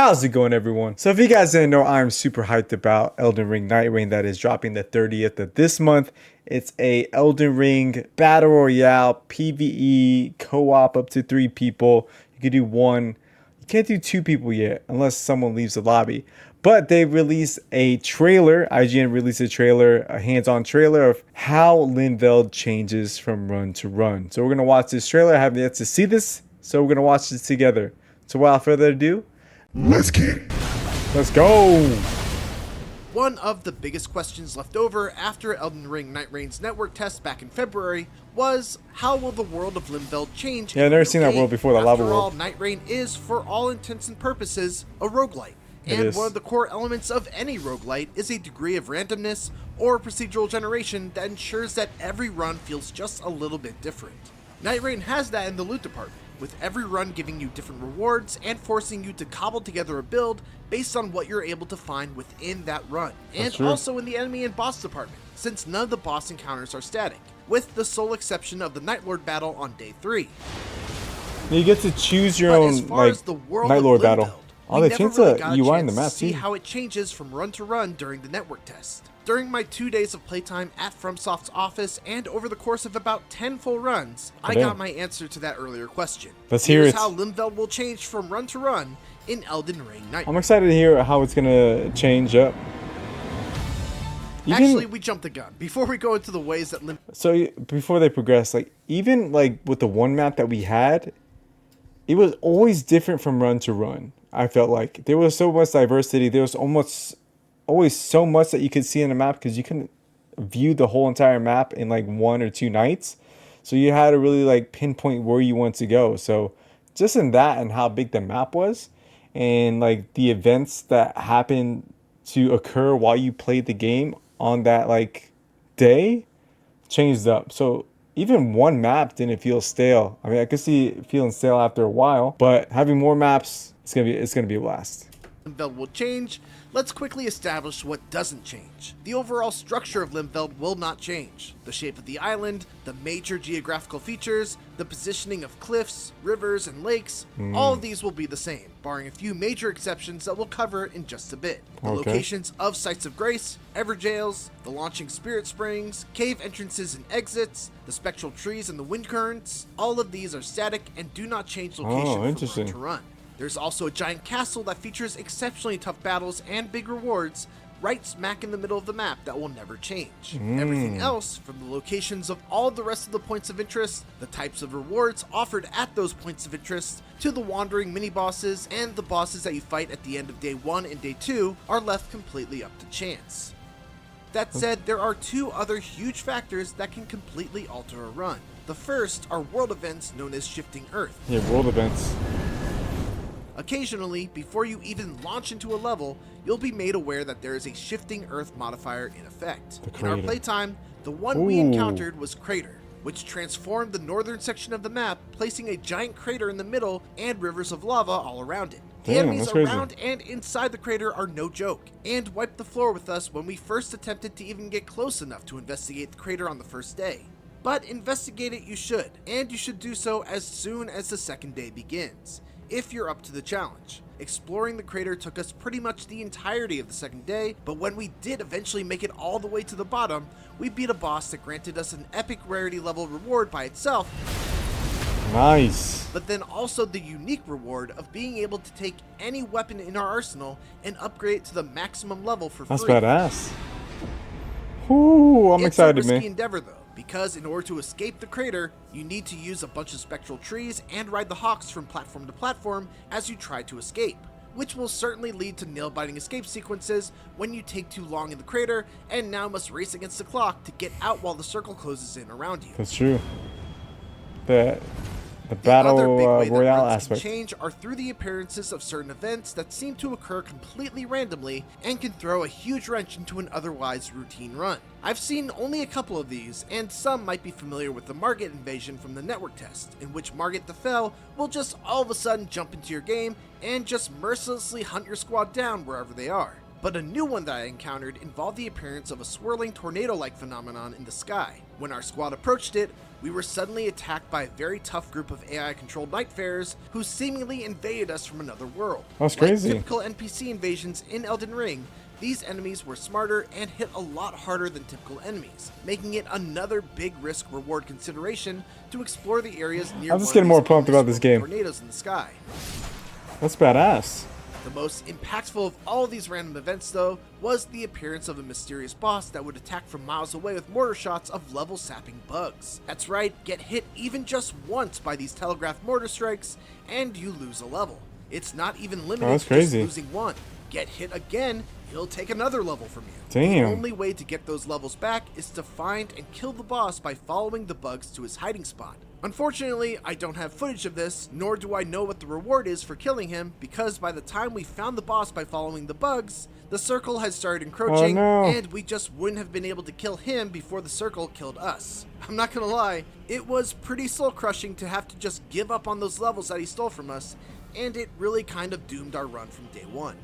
How's it going, everyone? So if you guys didn't know, I'm super hyped about Elden Ring Nightreign that is dropping the 30th of this month. It's a Elden Ring Battle Royale PvE co-op up to 3 people. You can do one. You can't do 2 people yet unless someone leaves the lobby. But they released a trailer. IGN released a trailer, a hands-on trailer of how Linveld changes from run to run. So we're going to watch this trailer. I haven't yet to see this, so we're going to watch this together. So without further ado, let's go. One of the biggest questions left over after Elden Ring Nightreign's network test back in February was, how will the world of Linveld change? Yeah, I've never seen that world before, the lava world. After all, Nightreign is, for all intents and purposes, a roguelite. And one of the core elements of any roguelite is a degree of randomness or procedural generation that ensures that every run feels just a little bit different. Nightreign has that in the loot department, with every run giving you different rewards and forcing you to cobble together a build based on what you're able to find within that run. And also in the enemy and boss department, since none of the boss encounters are static, with the sole exception of the Nightlord battle on day 3. You get to choose your own Nightlord battle. Oh, they changed the UI in the map too. See how it changes from run to run during the network test. During my 2 days of playtime at FromSoft's office and over the course of about 10 full runs, I got my answer to that earlier question. Let's hear it. Here's how Linveld will change from run to run in Elden Ring Nightreign. I'm excited to hear how it's gonna change up. Actually, we jumped the gun. Before we go into the ways that So before they progress, even with the one map that we had, it was always different from run to run. I felt like there was so much diversity. There was always so much that you could see in the map because you couldn't view the whole entire map in 1 or 2 nights. So you had to really pinpoint where you want to go. So just in that and how big the map was and the events that happened to occur while you played the game on that day changed up. So even one map didn't feel stale. I mean, I could see it feeling stale after a while, but having more maps, it's gonna be a blast. Linveld will change. Let's quickly establish what doesn't change. The overall structure of Linveld will not change. The shape of the island, the major geographical features, the positioning of cliffs, rivers, and lakes, all of these will be the same, barring a few major exceptions that we'll cover in just a bit. The locations of Sites of Grace, Everjails, the launching Spirit Springs, cave entrances and exits, the spectral trees and the wind currents, all of these are static and do not change location from run to run. There's also a giant castle that features exceptionally tough battles and big rewards right smack in the middle of the map that will never change. Everything else, from the locations of all the rest of the points of interest, the types of rewards offered at those points of interest, to the wandering mini-bosses and the bosses that you fight at the end of day 1 and day 2, are left completely up to chance. That said, there are 2 other huge factors that can completely alter a run. The first are world events known as Shifting Earth. Yeah, world events. Occasionally, before you even launch into a level, you'll be made aware that there is a Shifting Earth modifier in effect. In our playtime, the one we encountered was Crater, which transformed the northern section of the map, placing a giant crater in the middle and rivers of lava all around it. The enemies around and inside the crater are no joke, and wiped the floor with us when we first attempted to even get close enough to investigate the crater on the first day. But investigate it you should, and you should do so as soon as the second day begins, if you're up to the challenge. Exploring the crater took us pretty much the entirety of the second day, but when we did eventually make it all the way to the bottom, we beat a boss that granted us an epic rarity level reward by itself. Nice. But then also the unique reward of being able to take any weapon in our arsenal and upgrade it to the maximum level for free. That's badass. Ooh, I'm excited, man. It's a risky endeavor though, because in order to escape the crater, you need to use a bunch of spectral trees and ride the hawks from platform to platform as you try to escape, which will certainly lead to nail-biting escape sequences when you take too long in the crater and now must race against the clock to get out while the circle closes in around you. That's true. The battle royale aspect. Change are through the appearances of certain events that seem to occur completely randomly and can throw a huge wrench into an otherwise routine run. I've seen only a couple of these, and some might be familiar with the Margit invasion from the network test, in which Margit the Fell will just all of a sudden jump into your game and just mercilessly hunt your squad down wherever they are. But a new one that I encountered involved the appearance of a swirling tornado-like phenomenon in the sky. When our squad approached it, we were suddenly attacked by a very tough group of AI-controlled Nightfarers who seemingly invaded us from another world. That's Like crazy. typical NPC invasions in Elden Ring, these enemies were smarter and hit a lot harder than typical enemies, making it another big risk-reward consideration to explore the areas near I'm just one getting of more these pumped about this omniswirling game. tornadoes in the sky. That's badass. The most impactful of all of these random events, though, was the appearance of a mysterious boss that would attack from miles away with mortar shots of level-sapping bugs. That's right, get hit even just once by these telegraph mortar strikes, and you lose a level. It's not even limited that's to crazy. just losing one. Get hit again, he'll take another level from you. Damn. The only way to get those levels back is to find and kill the boss by following the bugs to his hiding spot. Unfortunately, I don't have footage of this, nor do I know what the reward is for killing him, because by the time we found the boss by following the bugs, the circle had started encroaching, Oh, no. and we just wouldn't have been able to kill him before the circle killed us. I'm not gonna lie, it was pretty soul-crushing to have to just give up on those levels that he stole from us, and it really kind of doomed our run from day one.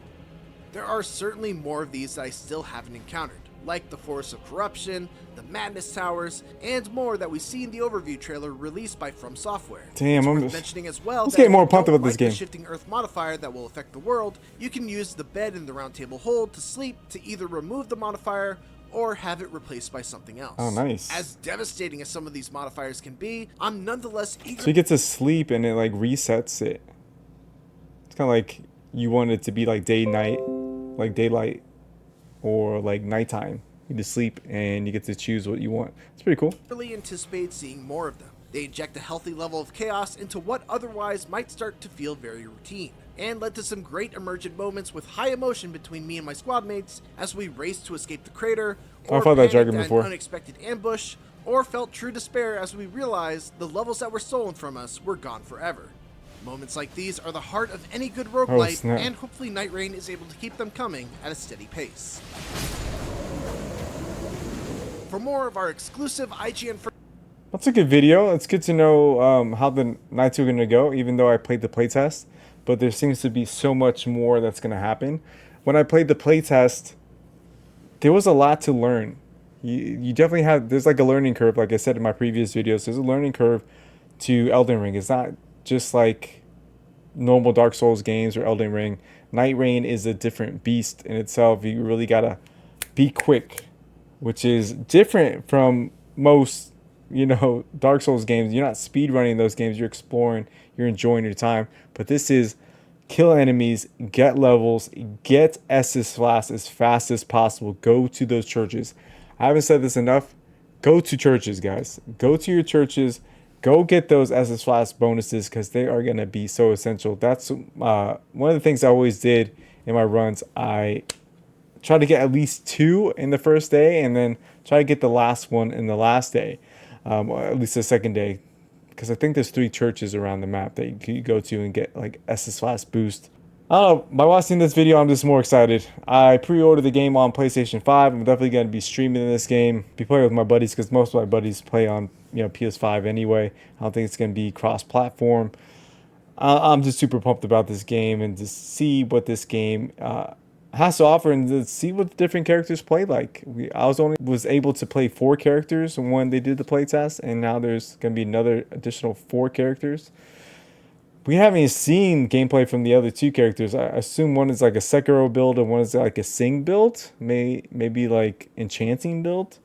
There are certainly more of these that I still haven't encountered, like the Forest of Corruption, the Madness Towers, and more that we see in the overview trailer released by From Software. Damn, it's I'm worth just- mentioning as well let's that get more if you pumped don't about this like game. the shifting Earth modifier that will affect the world, you can use the bed in the round table hold to sleep to either remove the modifier or have it replaced by something else. Oh, nice. As devastating as some of these modifiers can be, I'm nonetheless eager. So you get to sleep and it like resets it. It's kind of like you want it to be like day, night, like daylight, or like nighttime. You just sleep and you get to choose what you want. It's pretty cool. Really anticipate seeing more of them. They inject a healthy level of chaos into what otherwise might start to feel very routine, and led to some great emergent moments with high emotion between me and my squad mates as we raced to escape the crater, or I've fought that panicked dragon at an before. unexpected ambush, or felt true despair as we realized the levels that were stolen from us were gone forever. Moments like these are the heart of any good roguelite, snap. and hopefully Nightreign is able to keep them coming at a steady pace. For more of our exclusive IGN That's a good video. It's good to know how the nights are going to go, even though I played the playtest. But there seems to be so much more that's going to happen. When I played the playtest, there was a lot to learn. You definitely have, there's like a learning curve, like I said in my previous videos. There's a learning curve to Elden Ring. It's not just like normal Dark Souls games or Elden Ring. Nightreign is a different beast in itself. You really got to be quick, which is different from most, Dark Souls games. You're not speed running those games. You're exploring. You're enjoying your time. But this is kill enemies, get levels, get Estus Flask as fast as possible. Go to those churches. I haven't said this enough. Go to churches, guys. Go to your churches. Go get those Estus Flask bonuses because they are going to be so essential. That's one of the things I always did in my runs. I try to get at least 2 in the first day and then try to get the last one in the last day, or at least the second day, because I think there's 3 churches around the map that you can go to and get like SS Flask boost. I don't know, by watching this video I'm just more excited. I pre-ordered the game on PlayStation 5. I'm definitely going to be streaming this game, be playing with my buddies, because most of my buddies play on PS5 anyway. I don't think it's going to be cross-platform. I'm just super pumped about this game and to see what this game has to offer and to see what the different characters play like. I was able to play 4 characters when they did the playtest, and now there's going to be another additional 4 characters. We haven't even seen gameplay from the other 2 characters. I assume one is like a Sekiro build and one is like a Sing build, maybe like Enchanting build.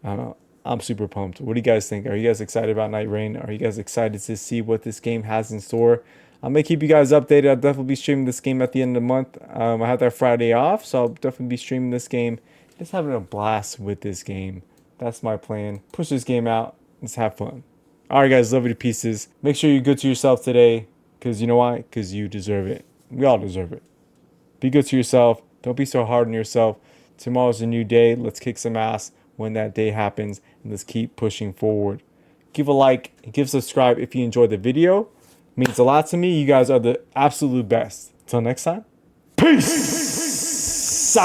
I don't know. I'm super pumped. What do you guys think? Are you guys excited about Nightreign? Are you guys excited to see what this game has in store? I'm going to keep you guys updated. I'll definitely be streaming this game at the end of the month. I have that Friday off, so I'll definitely be streaming this game. Just having a blast with this game. That's my plan. Push this game out. Let's have fun. All right, guys. Love you to pieces. Make sure you're good to yourself today, because you know why? Because you deserve it. We all deserve it. Be good to yourself. Don't be so hard on yourself. Tomorrow's a new day. Let's kick some ass when that day happens, and let's keep pushing forward. Give a like, give subscribe if you enjoyed the video. It means a lot to me. You guys are the absolute best. Till next time, peace.